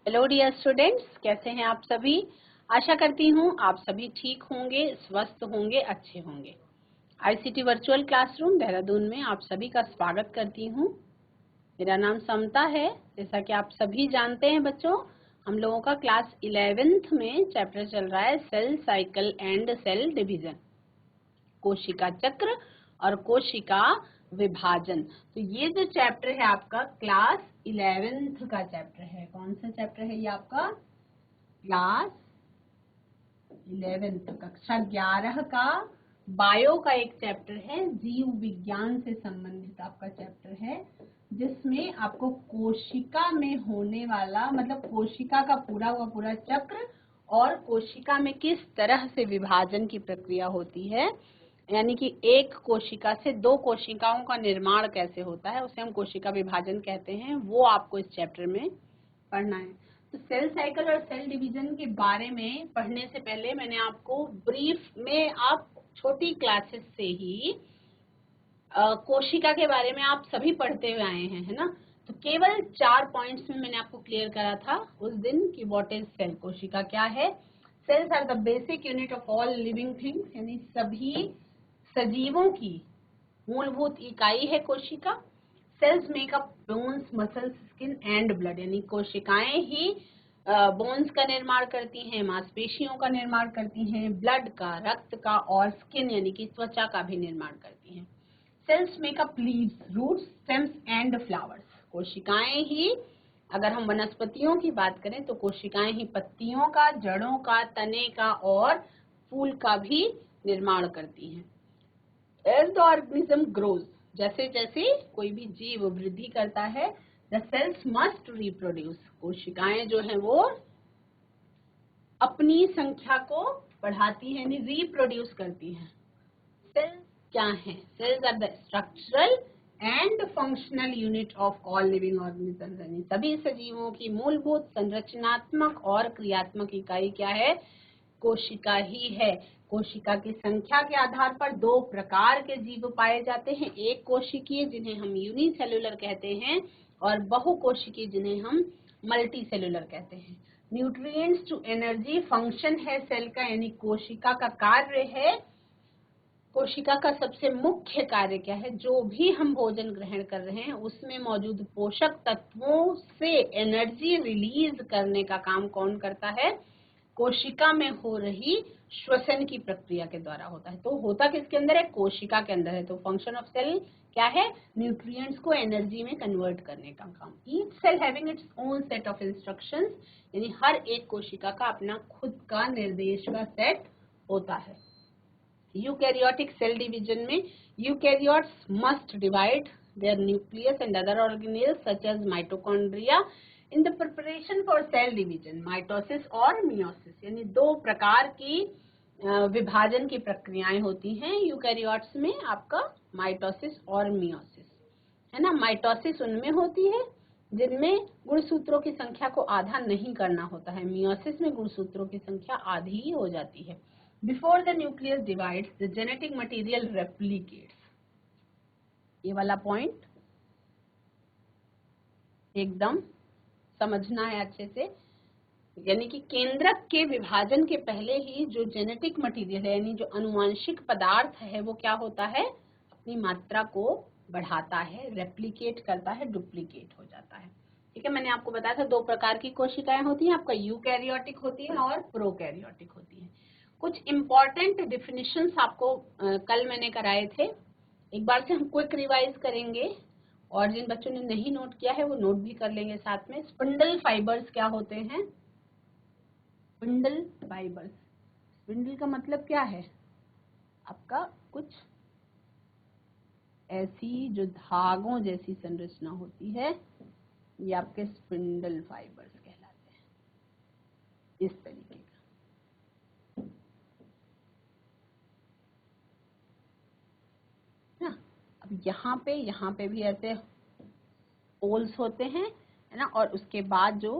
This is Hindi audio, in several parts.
हेलो डियर स्टूडेंट्स, कैसे हैं आप सभी। आशा करती हूँ आप सभी ठीक होंगे, स्वस्थ होंगे, अच्छे होंगे। आईसीटी वर्चुअल क्लासरूम देहरादून में आप सभी का स्वागत करती हूँ। मेरा नाम समता है। जैसा कि आप सभी जानते हैं बच्चों, हम लोगों का क्लास 11th में चैप्टर चल रहा है cell cycle and cell division, कोशिका चक्र और कोशिका विभाजन। तो ये जो चैप्टर है आपका क्लास 11th का चैप्टर है। कौन सा चैप्टर है ये आपका? क्लास 11th कक्षा 11 का बायो का एक चैप्टर है, जीव विज्ञान से संबंधित आपका चैप्टर है, जिसमें आपको कोशिका में होने वाला मतलब कोशिका का पूरा चक्र और कोशिका में किस तरह से विभाजन की प्रक्रिया होती है, यानी कि एक कोशिका से दो कोशिकाओं का निर्माण कैसे होता है, उसे हम कोशिका विभाजन कहते हैं। वो आपको इस चैप्टर में पढ़ना है। तो सेल साइकिल और सेल डिवीजन के बारे में पढ़ने से पहले मैंने आपको ब्रीफ में, आप छोटी क्लासेस से ही कोशिका के बारे में आप सभी पढ़ते हुए आए हैं, है ना। तो केवल 4 पॉइंट्स में मैंने आपको क्लियर करा था उस दिन कि व्हाट इज सेल, कोशिका क्या है। Cells are the basic unit of all living things, यानी सभी सजीवों की मूलभूत इकाई है कोशिका। Cells make up bones, muscles, skin and blood, यानी कोशिकाएं ही बोन्स का निर्माण करती हैं, मांसपेशियों का निर्माण करती हैं, ब्लड का, रक्त का, और स्किन यानी कि त्वचा का भी निर्माण करती हैं। Cells make up leaves, roots, stems and flowers. कोशिकाएं ही, अगर हम वनस्पतियों की बात करें तो कोशिकाएं ही पत्तियों का, जड़ों का, तने का और फूल का भी निर्माण करती हैं। As the organism grows, जैसे जैसे कोई भी जीव वृद्धि करता है, the cells must reproduce, कोशिकाएं जो हैं वो अपनी संख्या को बढ़ाती हैं, यानी रिप्रोड्यूस करती हैं। सेल्स क्या है? Cells are the structural and functional unit of all living organisms, यानी सभी सजीवों की मूलभूत संरचनात्मक और क्रियात्मक इकाई क्या है? कोशिका ही है। कोशिका की संख्या के आधार पर दो प्रकार के जीव पाए जाते हैं, एक कोशिकीय जिन्हें हम यूनिसेल्युलर कहते हैं और बहुकोशिकीय जिन्हें हम मल्टीसेल्युलर कहते हैं। न्यूट्रिएंट्स टू एनर्जी फंक्शन है सेल का, यानी कोशिका का कार्य है। कोशिका का सबसे मुख्य कार्य क्या है? जो भी हम भोजन ग्रहण कर रहे हैं उसमें मौजूद पोषक तत्वों से एनर्जी रिलीज करने का काम कौन करता है? कोशिका में हो रही श्वसन की प्रक्रिया के द्वारा होता है। तो होता किसके अंदर है? कोशिका के अंदर है। तो फंक्शन ऑफ सेल क्या है? न्यूट्रिएंट्स को एनर्जी में कन्वर्ट करने का काम। Each cell having its own set of instructions, यानी हर एक कोशिका का अपना खुद का निर्देश का सेट होता है। यूकैरियोटिक सेल डिवीजन में eukaryotes must divide their nucleus and other organelles such as mitochondria in the preparation for cell division, mitosis और मियोसिस, यानी दो प्रकार की विभाजन की प्रक्रियाएं होती हैं यूकैरियोट्स में, आपका माइटोसिस और मियोसिस, है ना। माइटोसिस उनमें होती है जिनमें गुणसूत्रों की संख्या को आधा नहीं करना होता है, मियोसिस में गुणसूत्रों की संख्या आधी ही हो जाती है। Before the nucleus divides the genetic material replicates, ये वाला पॉइंट एकदम समझना है अच्छे से, यानी कि केंद्रक के विभाजन के पहले ही जो जेनेटिक मटेरियल है, यानी जो अनुवांशिक पदार्थ है, वो क्या होता है? अपनी मात्रा को बढ़ाता है, रेप्लिकेट करता है, डुप्लीकेट हो जाता है। ठीक है, मैंने आपको बताया था दो प्रकार की कोशिकाएं होती हैं, आपका यूकैरियोटिक होती है और प्रोकैरियोटिक होती है। कुछ इंपॉर्टेंट डिफिनेशंस आपको कल मैंने कराए थे, एक बार से हम क्विक रिवाइज करेंगे और जिन बच्चों ने नहीं नोट किया है वो नोट भी कर लेंगे साथ में। स्पिंडल फाइबर्स क्या होते हैं? स्पिंडल फाइबर्स, स्पिंडल का मतलब क्या है? आपका कुछ ऐसी जो धागों जैसी संरचना होती है, ये आपके स्पिंडल फाइबर्स कहलाते हैं, इस तरीके का। ना अब यहाँ पे भी ऐसे होल्स होते हैं, है ना, और उसके बाद जो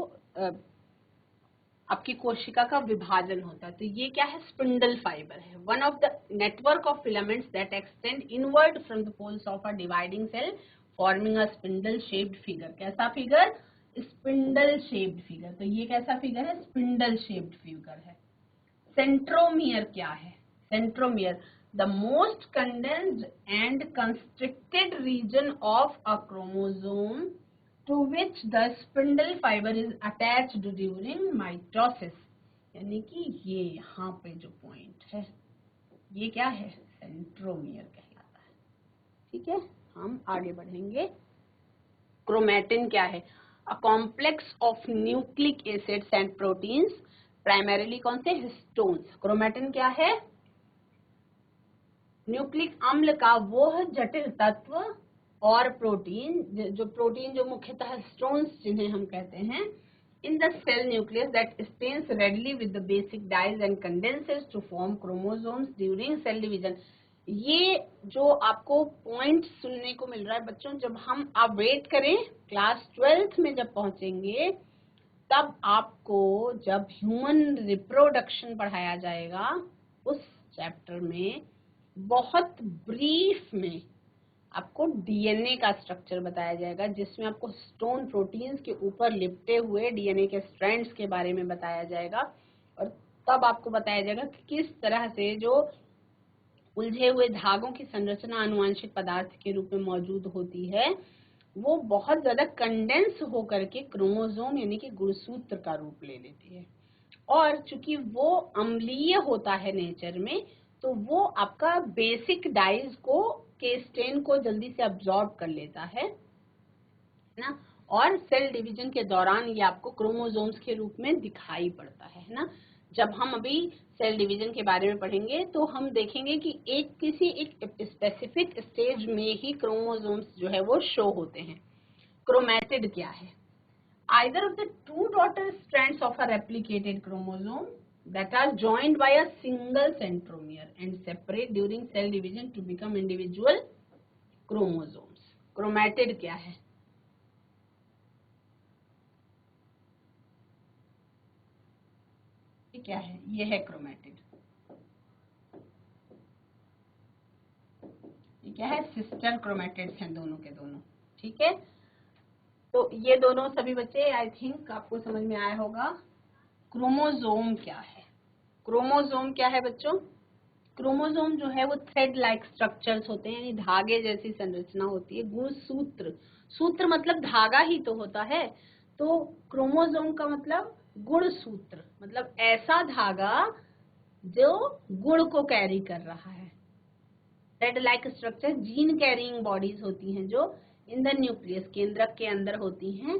आपकी कोशिका का विभाजन होता है। तो ये क्या है? स्पिंडल फाइबर है। One of the network of filaments that extend inward from the poles of a dividing cell forming a spindle shaped figure. कैसा फिगर? Spindle shaped figure. तो ये कैसा फिगर है? स्पिंडल शेप्ड फिगर है। सेंट्रोमियर क्या है? Centromere the most condensed and constricted region of a chromosome to which the spindle fibre is attached during mitosis. यानी कि ये यहाँ पे जो पॉइंट है ये क्या है? सेंट्रोमियर कहलाता है। ठीक है, हम आगे बढ़ेंगे। क्रोमैटिन क्या है? A complex of nucleic acids and proteins, primarily कौन से? हिस्टोन्स। क्रोमैटिन क्या है? न्यूक्लिक अम्ल का वो जटिल तत्व और प्रोटीन, जो मुख्यतः हिस्टोन्स जिन्हें हम कहते हैं, in the cell nucleus that stains readily with the basic dyes and condenses to form chromosomes during cell division। ये जो आपको पॉइंट सुनने को मिल रहा है बच्चों, जब हम आप वेट करें क्लास 12th में जब पहुंचेंगे तब आपको जब ह्यूमन रिप्रोडक्शन पढ़ाया जाएगा उस चैप्टर में बहुत ब्रीफ में आपको डीएनए का स्ट्रक्चर बताया जाएगा, जिसमें आपको हिस्टोन प्रोटीन्स के ऊपर लिपटे हुए डीएनए के स्ट्रैंड्स के बारे में बताया जाएगा। और तब आपको बताया जाएगा कि किस तरह से जो उलझे हुए धागों की संरचना आनुवंशिक पदार्थ के रूप में मौजूद होती है वो बहुत ज्यादा कंडेंस होकर के क्रोमोसोम यानी कि गुणसूत्र का रूप ले लेती है। और चूंकि वो अम्लीय होता है नेचर में, तो वो आपका बेसिक डाइज को के स्टेन को जल्दी से अब्सॉर्ब कर लेता है ना। और सेल डिवीजन के दौरान ये आपको क्रोमोसोम्स के रूप में दिखाई पड़ता है ना। जब हम अभी सेल डिवीजन के बारे में पढ़ेंगे तो हम देखेंगे कि किसी एक स्पेसिफिक स्टेज में ही क्रोमोसोम्स जो है वो शो होते हैं। क्रोमैटिड क्या है? Either of the two daughter strands of a replicated chromosome that are joined by a single centromere and separate during cell division to become individual chromosomes। Chromatid क्या है? ये क्या है? ये है क्रोमैटिड। ये क्या है? सिस्टर क्रोमैटिड्स हैं दोनों के दोनों। ठीक है, तो ये दोनों सभी बच्चे आई थिंक आपको समझ में आया होगा। क्रोमोसोम क्या है? क्रोमोसोम क्या है बच्चों? क्रोमोसोम जो है वो थ्रेड लाइक स्ट्रक्चर्स होते हैं, यानी धागे जैसी संरचना होती है। गुणसूत्र, सूत्र मतलब धागा ही तो होता है, तो क्रोमोसोम का मतलब गुणसूत्र, मतलब ऐसा धागा जो गुण को कैरी कर रहा है। Thread like structure gene carrying bodies होती हैं जो इन द न्यूक्लियस, केंद्रक के अंदर होती हैं।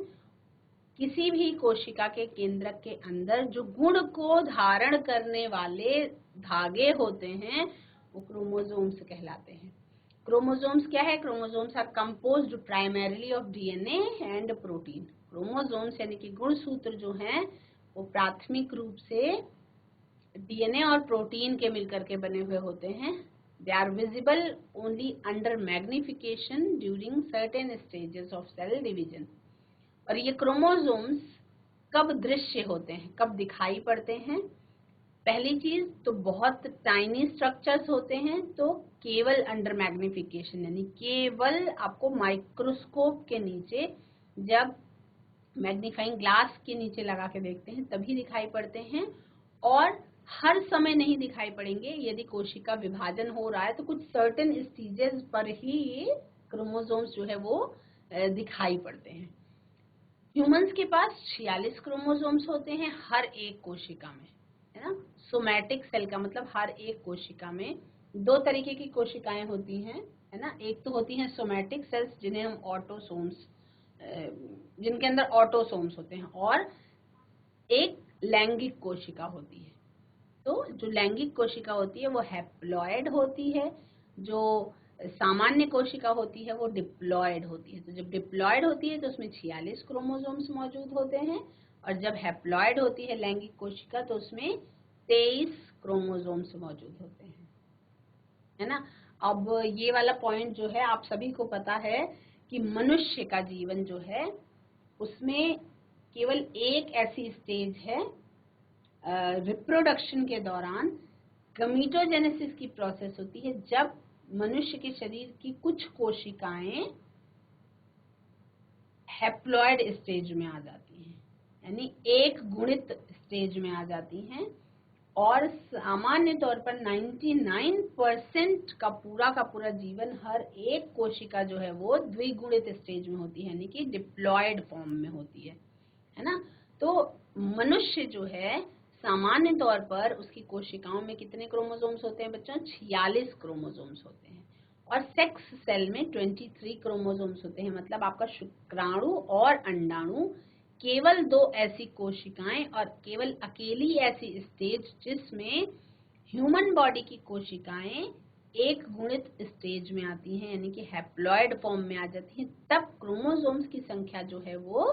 किसी भी कोशिका के केंद्रक के अंदर जो गुण को धारण करने वाले धागे होते हैं वो क्रोमोसोम्स कहलाते हैं। क्रोमोसोम्स क्या है? Chromosomes are composed primarily of DNA and protein. Chromosomes यानी कि गुणसूत्र जो हैं वो प्राथमिक रूप से डीएनए और प्रोटीन के मिलकर के बने हुए होते हैं। They are visible only under magnification during certain stages of cell division। और ये क्रोमोसोम्स कब दृश्य होते हैं, कब दिखाई पड़ते हैं? पहली चीज तो बहुत टाइनी स्ट्रक्चर्स होते हैं, तो केवल अंडर मैग्निफिकेशन, यानी केवल आपको माइक्रोस्कोप के नीचे, जब मैग्नीफाइंग ग्लास के नीचे लगा के देखते हैं तभी दिखाई पड़ते हैं। और हर समय नहीं दिखाई पड़ेंगे। यदि कोशिका विभाजन हो रहा है तो कुछ सर्टेन स्टेजेस पर ही ये क्रोमोसोम्स जो है वो दिखाई पड़ते हैं। ह्यूमंस के पास 46 क्रोमोसोम्स होते हैं हर एक कोशिका में, है ना। सोमैटिक सेल का मतलब हर एक कोशिका में दो तरीके की कोशिकाएं होती हैं, है ना। एक तो होती हैं सोमैटिक सेल्स जिन्हें हम ऑटोसोम्स, जिनके अंदर ऑटोसोम्स होते हैं, और एक लैंगिक कोशिका होती है। तो जो लैंगिक कोशिका होती है वो हैप्लॉयड होती है, जो सामान्य कोशिका होती है वो डिप्लॉयड होती है। तो जब डिप्लॉयड होती है तो उसमें 46 क्रोमोसोम्स मौजूद होते हैं, और जब हैप्लॉयड होती है लैंगिक कोशिका तो उसमें 23 क्रोमोसोम्स मौजूद होते हैं, है ना। अब ये वाला पॉइंट जो है आप सभी को पता है कि मनुष्य का जीवन जो है उसमें केवल एक ऐसी स्टेज है रिप्रोडक्शन के दौरान, गमीटोजेनेसिस की प्रोसेस होती है, जब मनुष्य के शरीर की कुछ कोशिकाएं हैप्लॉइड स्टेज में आ जाती हैं, यानी एक गुणित स्टेज में आ जाती हैं। और सामान्य तौर पर 99% का पूरा जीवन हर एक कोशिका जो है वो द्विगुणित स्टेज में होती है, यानी कि डिप्लॉयड फॉर्म में होती है ना। तो मनुष्य जो है सामान्य तौर पर उसकी कोशिकाओं में कितने क्रोमोसोम्स होते हैं बच्चों? 46 क्रोमोसोम्स होते हैं। और सेक्स सेल में 23 क्रोमोसोम्स होते हैं। मतलब आपका शुक्राणु और अंडाणु केवल दो ऐसी कोशिकाएं और केवल अकेली ऐसी स्टेज जिसमें ह्यूमन बॉडी की कोशिकाएं एक गुणित स्टेज में आती हैं, यानी कि हैप्लॉइड फॉर्म में आ जाती हैं, तब क्रोमोसोम्स की संख्या जो है वो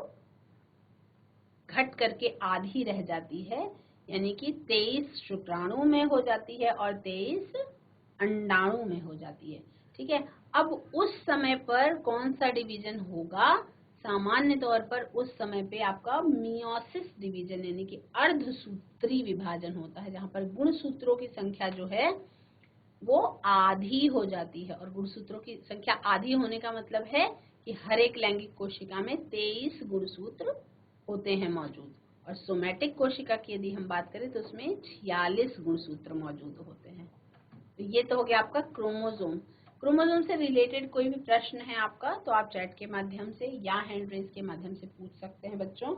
घट करके आधी रह जाती है, यानी कि 23 शुक्राणु में हो जाती है और 23 अंडाणु में हो जाती है। ठीक है। अब उस समय पर कौन सा डिवीजन होगा? सामान्य तौर पर उस समय पे आपका मियोसिस डिवीजन यानी कि अर्धसूत्री विभाजन होता है, जहां पर गुणसूत्रों की संख्या जो है वो आधी हो जाती है। और गुणसूत्रों की संख्या आधी होने का मतलब है कि हर एक लैंगिक कोशिका में 23 गुणसूत्र होते हैं मौजूद। और सोमैटिक कोशिका की यदि हम बात करें तो उसमें 46 गुणसूत्र मौजूद होते हैं। तो ये तो हो गया आपका क्रोमोसोम। क्रोमोसोम से रिलेटेड कोई भी प्रश्न है आपका तो आप चैट के माध्यम से या हैंड रेज के माध्यम से पूछ सकते हैं बच्चों।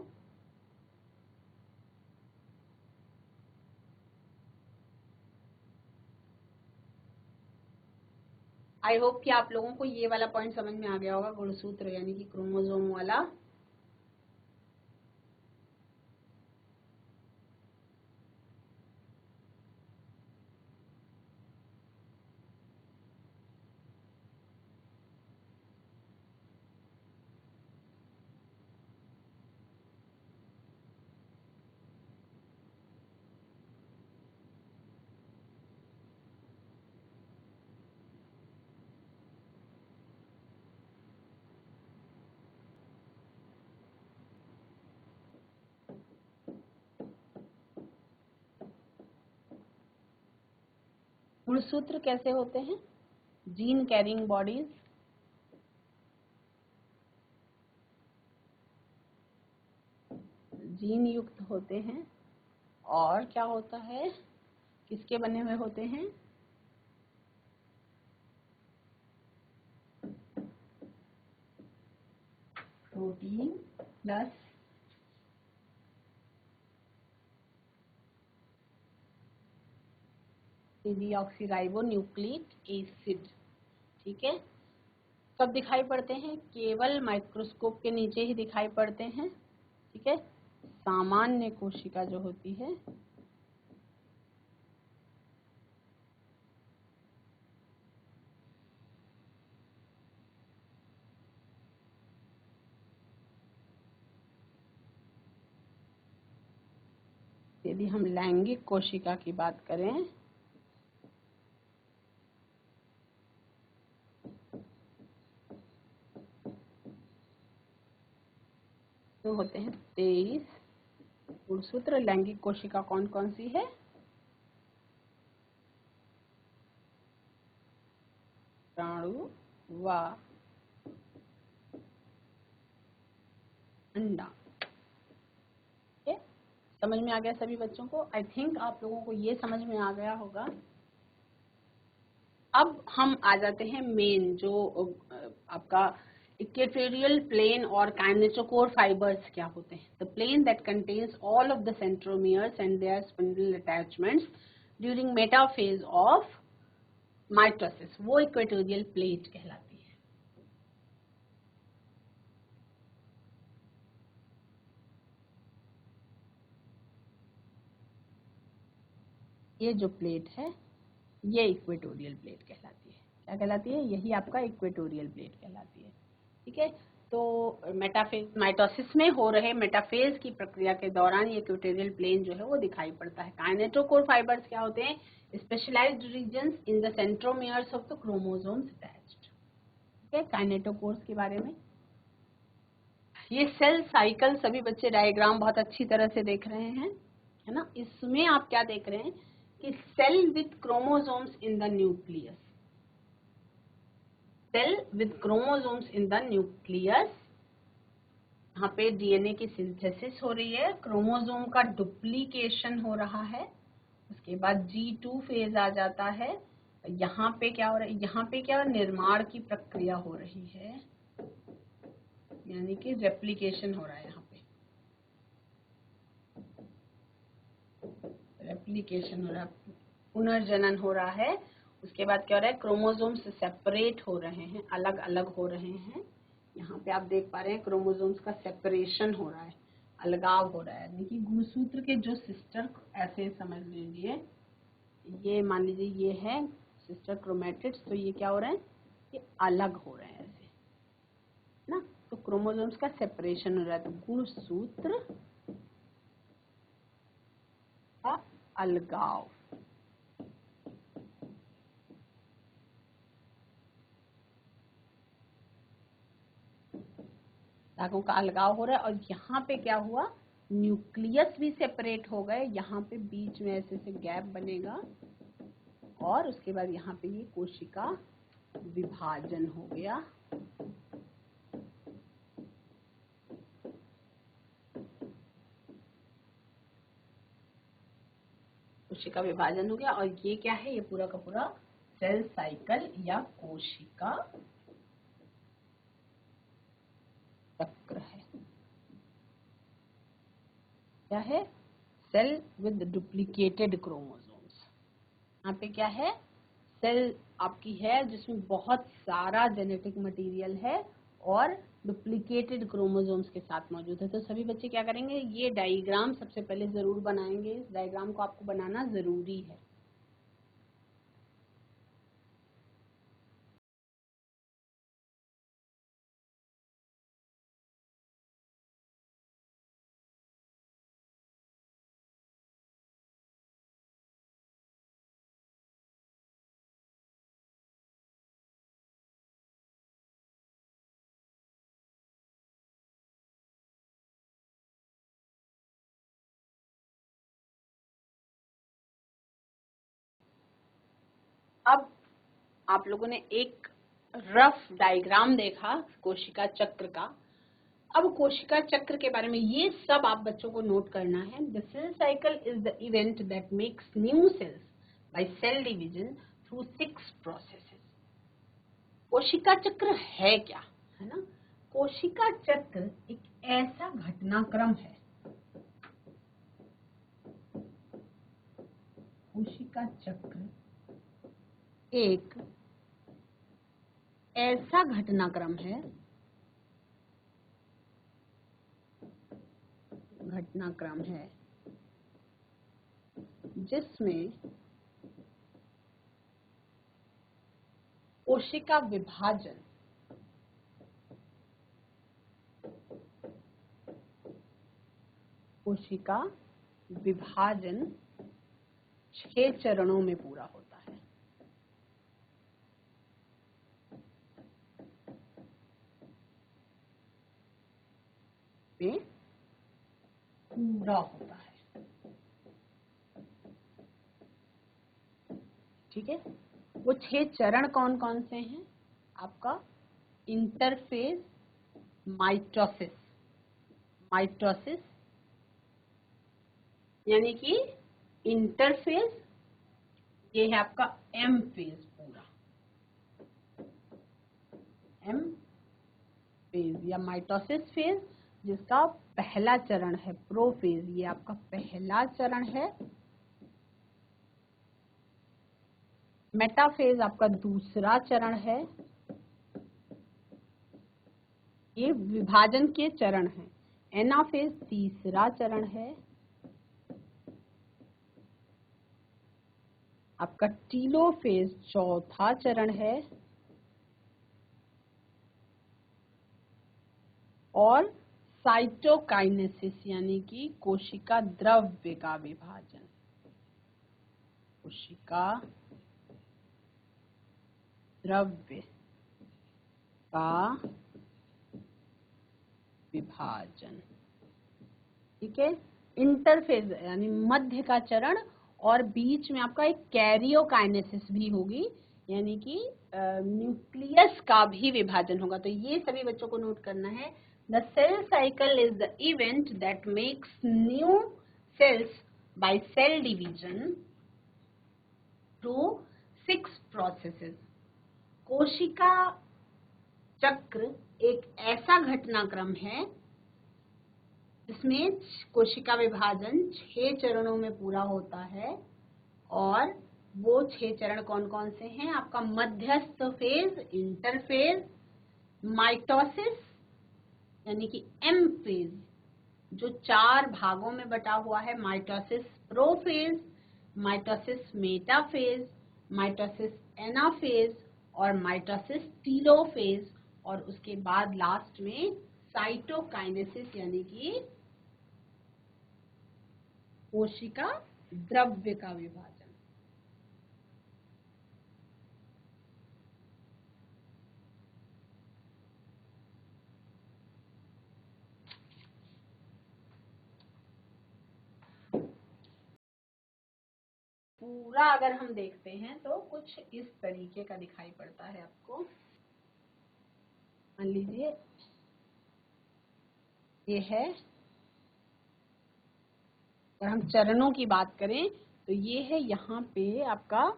आई होप कि आप लोगों को ये वाला पॉइंट समझ में आ गया होगा, गुणसूत्र यानी कि क्रोमोसोम वाला। गुणसूत्र कैसे होते हैं? जीन कैरिंग बॉडीज जीन युक्त होते हैं। और क्या होता है? किसके बने हुए होते हैं? Protein plus deoxyribonucleic acid. ठीक है। कब दिखाई पड़ते हैं? केवल माइक्रोस्कोप के नीचे ही दिखाई पड़ते हैं। ठीक है। सामान्य कोशिका जो होती है यदि हम लैंगिक कोशिका की बात करें तो होते हैं 23 गुणसूत्र। लैंगिक कोशिका कौन कौन सी है? शुक्राणु व अंडा। समझ में आ गया सभी बच्चों को? आई थिंक आप लोगों को ये समझ में आ गया होगा। अब हम आ जाते हैं मेन जो आपका इक्वेटोरियल प्लेन और काइनेटोकोर फाइबर्स क्या होते हैं। The plane that contains all of the centromeres and their spindle attachments during metaphase of mitosis, वो इक्वेटोरियल प्लेट कहलाती है। ये जो प्लेट है ये इक्वेटोरियल प्लेट कहलाती है। क्या कहलाती है? यही आपका इक्वेटोरियल प्लेट कहलाती है। ठीक है। तो मेटाफेज माइटोसिस में हो रहे मेटाफेज की प्रक्रिया के दौरान ये इक्वेटोरियल प्लेन जो है वो दिखाई पड़ता है। काइनेटोकोर फाइबर्स क्या होते हैं? Specialised regions in the centromeres of the chromosomes attached. ठीक है। काइनेटोकोर्स के बारे में ये सेल साइकिल सभी बच्चे डायग्राम बहुत अच्छी तरह से देख रहे हैं, है ना। इसमें आप क्या देख रहे हैं कि cell with chromosomes in the nucleus, cell with chromosomes in the nucleus यहाँ पे डीएनए की सिंथेसिस हो रही है, क्रोमोसोम का डुप्लीकेशन हो रहा है, उसके बाद G2 फेज आ जाता है। यहाँ पे क्या हो रहा है, यहाँ पे क्या निर्माण की प्रक्रिया हो रही है, यानी कि रेप्लिकेशन हो रहा है, यहाँ पे रेप्लिकेशन हो रहा है, पुनर्जनन हो रहा है। उसके बाद क्या हो रहा है, क्रोमोसोम्स सेपरेट हो रहे हैं, अलग अलग हो रहे हैं। यहाँ पे आप देख पा रहे हैं क्रोमोसोम्स का सेपरेशन हो रहा है, अलगाव हो रहा है, यानी कि गुणसूत्र के जो सिस्टर, ऐसे समझ लीजिए, ये मान लीजिए ये है सिस्टर क्रोमेटिड्स, तो ये क्या हो रहा है, ये अलग हो रहे हैं ऐसे ना, तो क्रोमोसोम्स का सेपरेशन हो रहा है, तो गुणसूत्र का अलगाव। धागों का अलगाव हो रहा है, और यहाँ पे क्या हुआ, न्यूक्लियस भी सेपरेट हो गए, यहाँ पे बीच में ऐसे से गैप बनेगा, और उसके बाद यहाँ पे ये कोशिका विभाजन हो गया। कोशिका विभाजन हो गया, और ये क्या है, ये पूरा का पूरा सेल साइकिल या कोशिका चक्र है। क्या है, सेल विद डुप्लीकेटेड क्रोमोसोम्स। यहाँ पे क्या है, सेल आपकी है जिसमें बहुत सारा जेनेटिक मटेरियल है और डुप्लीकेटेड क्रोमोसोम्स के साथ मौजूद है। तो सभी बच्चे क्या करेंगे, ये डायग्राम सबसे पहले जरूर बनाएंगे, इस डायग्राम को आपको बनाना जरूरी है। अब आप लोगों ने एक रफ डायग्राम देखा कोशिका चक्र का। अब कोशिका चक्र के बारे में ये सब आप बच्चों को नोट करना है। The cell cycle is the event that makes new cells by cell division through 6 processes. कोशिका चक्र है क्या, है ना। कोशिका चक्र एक ऐसा घटनाक्रम है, कोशिका चक्र एक ऐसा घटनाक्रम है, जिसमें कोशिका विभाजन कोशिका विभाजन 6 चरणों में पूरा होता है। में पूरा होता है, ठीक है। वो 6 चरण कौन कौन से हैं, आपका इंटरफेज, माइटोसिस, माइटोसिस यानी कि इंटरफेज, ये है आपका एम फेज, पूरा एम फेज या माइटोसिस फेज, जिसका पहला चरण है प्रोफेज, ये आपका पहला चरण है। मेटाफेज आपका दूसरा चरण है, ये विभाजन के चरण है। एनाफेज तीसरा चरण है, आपका टीलोफेज चौथा चरण है, और साइटोकाइनेसिस यानी कि कोशिका द्रव्य का विभाजन, कोशिका द्रव्य का विभाजन, ठीक है। इंटरफेज यानी मध्य का चरण, और बीच में आपका एक कैरियोकाइनेसिस भी होगी, यानी कि न्यूक्लियस का भी विभाजन होगा। तो ये सभी बच्चों को नोट करना है, The cell cycle is the event that makes new cells by cell division through 6 processes. कोशिका चक्र एक ऐसा घटनाक्रम है जिसमें कोशिका विभाजन 6 चरणों में पूरा होता है, और वो 6 चरण कौन कौन से हैं? आपका मध्यस्थ फेज, इंटरफेज, माइटोसिस यानी कि एम फेज जो 4 भागों में बटा हुआ है, mitosis prophase, mitosis metaphase, mitosis anaphase और माइटोसिस टीलोफेज, और उसके बाद लास्ट में साइटोकाइनेसिस यानी कि कोशिका द्रव्य का विभाजन। पूरा अगर हम देखते हैं तो कुछ इस तरीके का दिखाई पड़ता है आपको। मान लीजिए ये है, अगर हम चरणों की बात करें तो ये है यहाँ पे आपका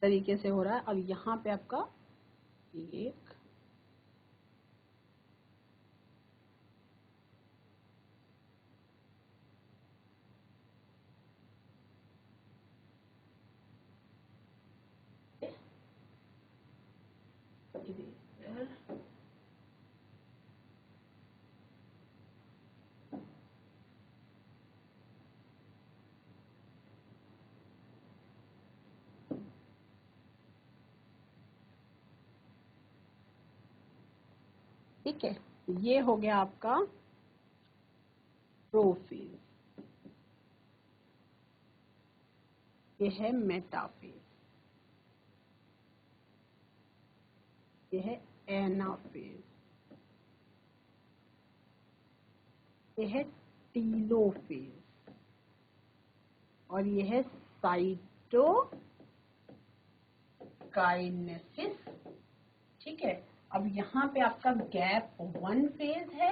तरीके से हो रहा है, और यहाँ पे आपका एक ठीक है, ये हो गया आपका प्रोफेज, ये है मेटाफेज, ये है एनाफेज, ये है टीलोफेज और ये है साइटोकाइनेसिस। ठीक है, अब यहाँ पे आपका गैप 1 फेज है,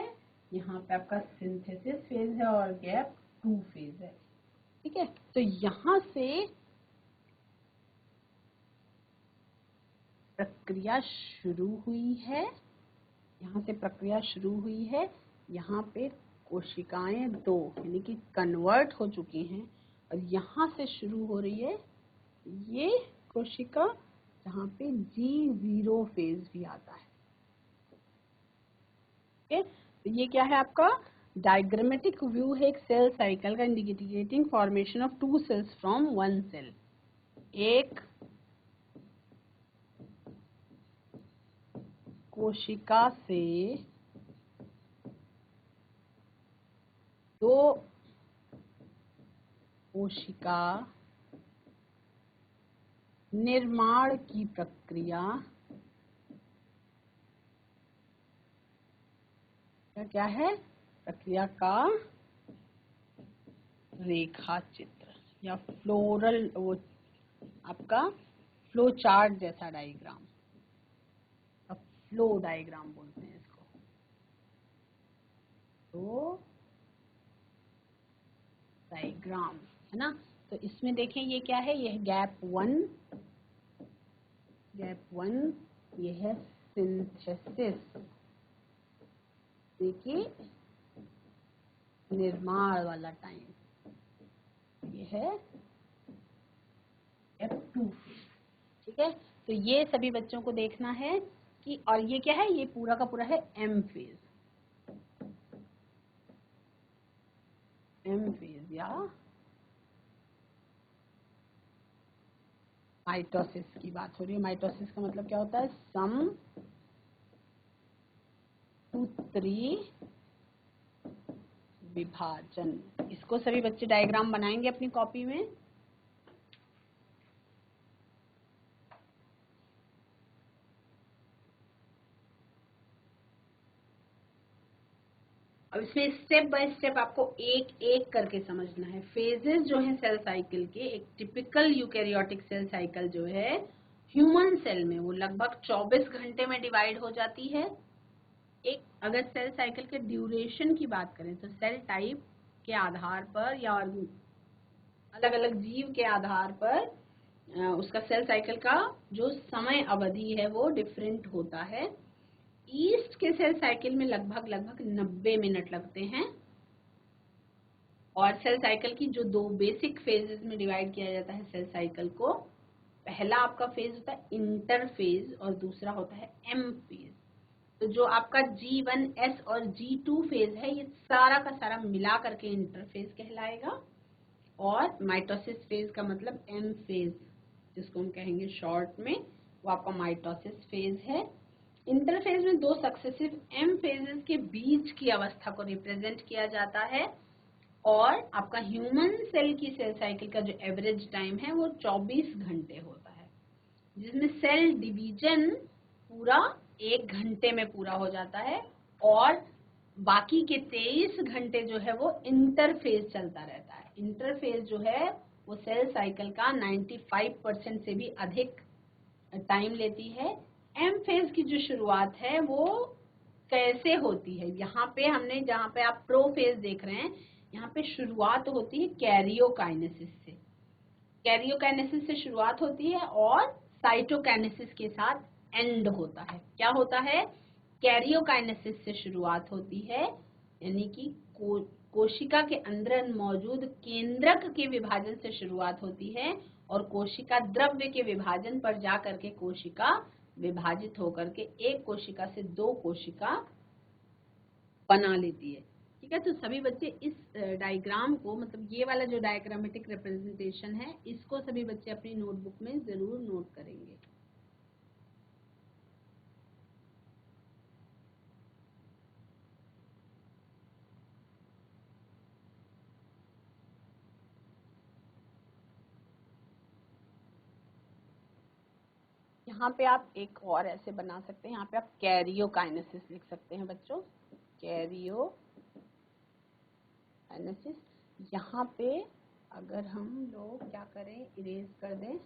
यहाँ पे आपका सिंथेसिस फेज है और गैप 2 फेज है। ठीक है, तो यहाँ से प्रक्रिया शुरू हुई है, यहाँ से प्रक्रिया शुरू हुई है, यहाँ पे कोशिकाएं 2 यानी कि कन्वर्ट हो चुकी हैं, और यहाँ से शुरू हो रही है ये कोशिका जहाँ पे G0 फेज भी आता है। ओके, तो ये क्या है आपका डायग्रामेटिक व्यू है एक सेल साइकिल का, indicating formation of 2 cells from 1 cell. एक कोशिका से 2 कोशिका निर्माण की प्रक्रिया क्या है? प्रक्रिया का रेखा चित्र या फ्लोरल, वो आपका फ्लो चार्ट जैसा डायग्राम, फ्लो डायग्राम बोलते हैं इसको। तो डायग्राम है ना, तो इसमें देखें ये क्या है, ये गैप 1, ये है सिंथेसिस, देखिए निर्माण वाला टाइम, ये है F2। ठीक है, तो ये सभी बच्चों को देखना है कि, और ये क्या है, ये पूरा का पूरा है एम फेज, या माइटोसिस की बात हो रही है। माइटोसिस का मतलब क्या होता है? समसूत्री विभाजन। इसको सभी बच्चे डायग्राम बनाएंगे अपनी कॉपी में। अब इसमें स्टेप बाय स्टेप आपको एक एक करके समझना है। फेजेस जो है सेल साइकिल के, एक टिपिकल यूकैरियोटिक सेल साइकिल जो है ह्यूमन सेल में वो लगभग 24 घंटे में डिवाइड हो जाती है। एक अगर सेल साइकिल के ड्यूरेशन की बात करें तो सेल टाइप के आधार पर या अलग अलग जीव के आधार पर उसका सेल साइकिल का जो समय अवधि है वो डिफरेंट होता है। ईस्ट के सेल साइकिल में लगभग 90 मिनट लगते हैं। और सेल साइकिल की जो दो बेसिक फेजेस में डिवाइड किया जाता है सेल साइकिल को, पहला आपका फेज होता है इंटरफेज और दूसरा होता है एम फेज। तो जो आपका G1S और G2 फेज है ये सारा का सारा मिला करके इंटरफेज कहलाएगा। और माइटोसिस फेज का मतलब एम फेज जिसको हम कहेंगे शॉर्ट में, वो आपका माइटोसिस फेज है। इंटरफेज में दो सक्सेसिव एम फेजेस के बीच की अवस्था को रिप्रेजेंट किया जाता है। और आपका ह्यूमन सेल की सेल साइकिल का जो एवरेज टाइम है वो 24 घंटे होता है, जिसमें सेल डिवीजन पूरा 1 घंटे में पूरा हो जाता है और बाकी के 23 घंटे जो है वो इंटरफेज चलता रहता है। इंटरफेज जो है वो सेल साइकिल का 95% से भी अधिक टाइम लेती है। एम फेज की जो शुरुआत है वो कैसे होती है, यहाँ पे हमने जहाँ पे आप प्रो फेज देख रहे हैं यहाँ पे शुरुआत होती है कैरियोकाइनेसिस से। कैरियोकाइनेसिस से शुरुआत होती है और साइटोकाइनेसिस के साथ एंड होता है। क्या होता है? कैरियोकाइनेसिस से शुरुआत होती है, यानी कि कोशिका के अंदर मौजूद केंद्रक के विभाजन से शुरुआत होती है और कोशिका द्रव्य के विभाजन पर जाकर के कोशिका विभाजित होकर के एक कोशिका से दो कोशिका बना लेती है। ठीक है, तो सभी बच्चे इस डायग्राम को, मतलब ये वाला जो डायग्रामेटिक रिप्रेजेंटेशन है, इसको सभी बच्चे अपनी नोटबुक में जरूर नोट करेंगे। यहाँ पे आप एक और ऐसे बना सकते हैं, यहाँ पे आप कैरियोकाइनेसिस लिख सकते हैं बच्चों, कैरियोकाइनेसिस। यहाँ पे अगर हम लोग क्या करें, इरेज कर दें,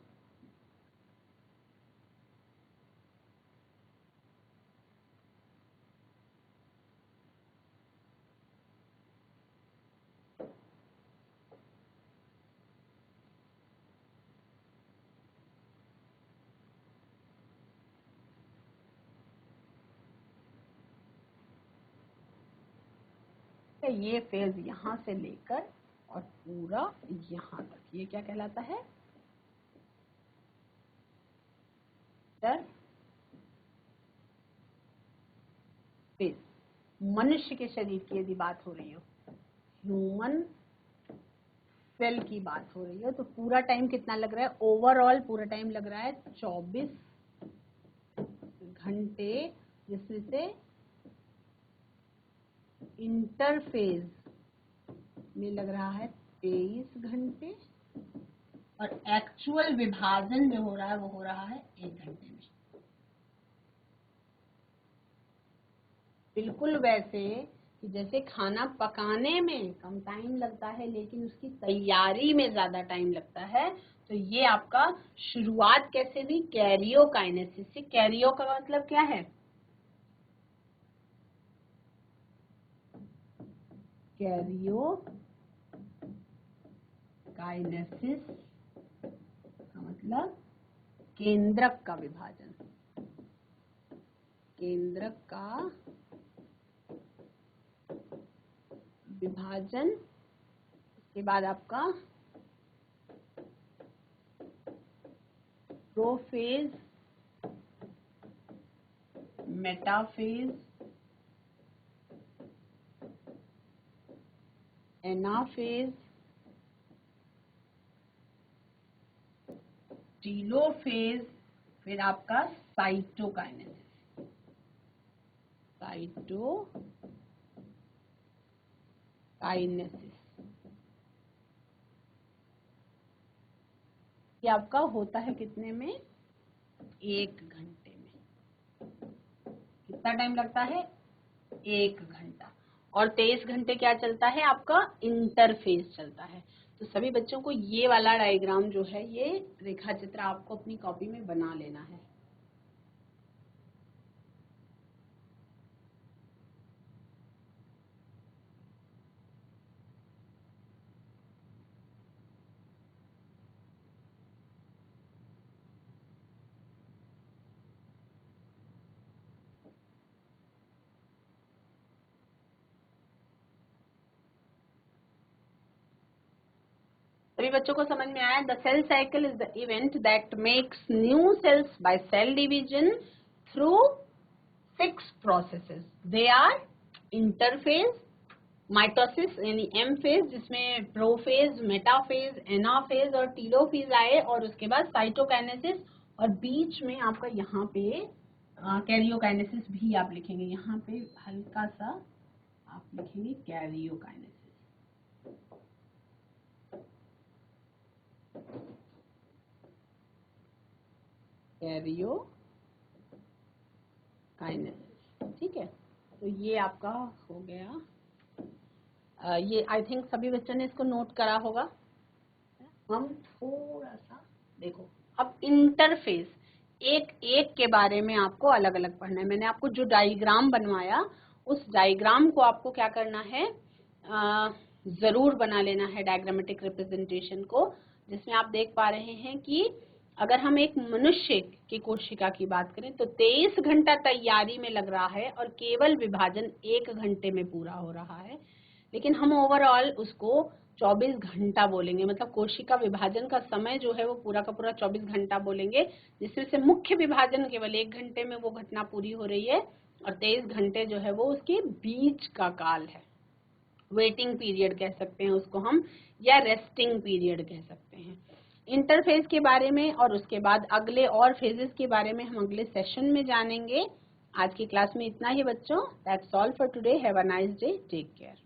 ये फेज यहाँ से लेकर और पूरा यहाँ तक, ये क्या कहलाता है? फेज। मनुष्य के शरीर की यदि बात हो रही हो, ह्यूमन सेल की बात हो रही हो, तो पूरा टाइम कितना लग रहा है? ओवरऑल पूरा टाइम लग रहा है 24 घंटे, जिसमें से इंटरफेज में लग रहा है 23 घंटे और एक्चुअल विभाजन जो हो रहा है वो हो रहा है 1 घंटे में। बिल्कुल वैसे कि जैसे खाना पकाने में कम टाइम लगता है लेकिन उसकी तैयारी में ज्यादा टाइम लगता है, तो ये आपका शुरुआत कैसे हुई? कैरियोकाइनेसिस से। कैरियो का मतलब क्या है? कैरियोकाइनेसिस का मतलब केंद्रक का विभाजन। केंद्रक का विभाजन। इसके बाद आपका प्रोफेज, मेटाफेज, एनाफेज, टीलोफेज, फिर आपका साइटोकाइनेसिस। साइटोकाइनेसिस ये आपका होता है कितने में? 1 घंटे में। कितना टाइम लगता है? 1 घंटा। और 23 घंटे क्या चलता है आपका इंटरफेज चलता है। तो सभी बच्चों को ये वाला डायग्राम जो है, ये रेखा चित्र आपको अपनी कॉपी में बना लेना है। सभी बच्चों को समझ में आया? The cell cycle is the event that makes new cells by cell division through 6 processes. They are interphase, mitosis यानी एम फेज, जिसमें प्रोफेज, मेटाफेज, एनाफेज और टीलोफेज आए, और उसके बाद साइटोकाइनेसिस, और बीच में आपका यहाँ पे कैरियोकाइनेसिस भी आप लिखेंगे। यहाँ पे हल्का सा आप लिखेंगे कैरियोकाइनेसिस। कैरियोकाइनेसिस, ठीक है। तो ये आपका हो गया। ये आई थिंक सभी बच्चों ने इसको नोट करा होगा। हम थोड़ा सा देखो, अब इंटरफेस एक एक के बारे में आपको अलग अलग पढ़ना है। मैंने आपको जो डायग्राम बनवाया, उस डायग्राम को आपको क्या करना है, जरूर बना लेना है डायग्रामेटिक रिप्रेजेंटेशन को, जिसमें आप देख पा रहे हैं कि अगर हम एक मनुष्य की कोशिका की बात करें तो 23 घंटा तैयारी में लग रहा है और केवल विभाजन 1 घंटे में पूरा हो रहा है। लेकिन हम ओवरऑल उसको 24 घंटा बोलेंगे, मतलब कोशिका विभाजन का समय जो है वो पूरा का पूरा 24 घंटा बोलेंगे, जिसमें से मुख्य विभाजन केवल 1 घंटे में वो घटना पूरी हो रही है, और 23 घंटे जो है वो उसके बीच का काल है। वेटिंग पीरियड कह सकते हैं उसको हम, या रेस्टिंग पीरियड कह सकते हैं। इंटरफेज के बारे में और उसके बाद अगले और फेजेस के बारे में हम अगले सेशन में जानेंगे। आज की क्लास में इतना ही बच्चों। That's all for today. Have a nice day. Take care.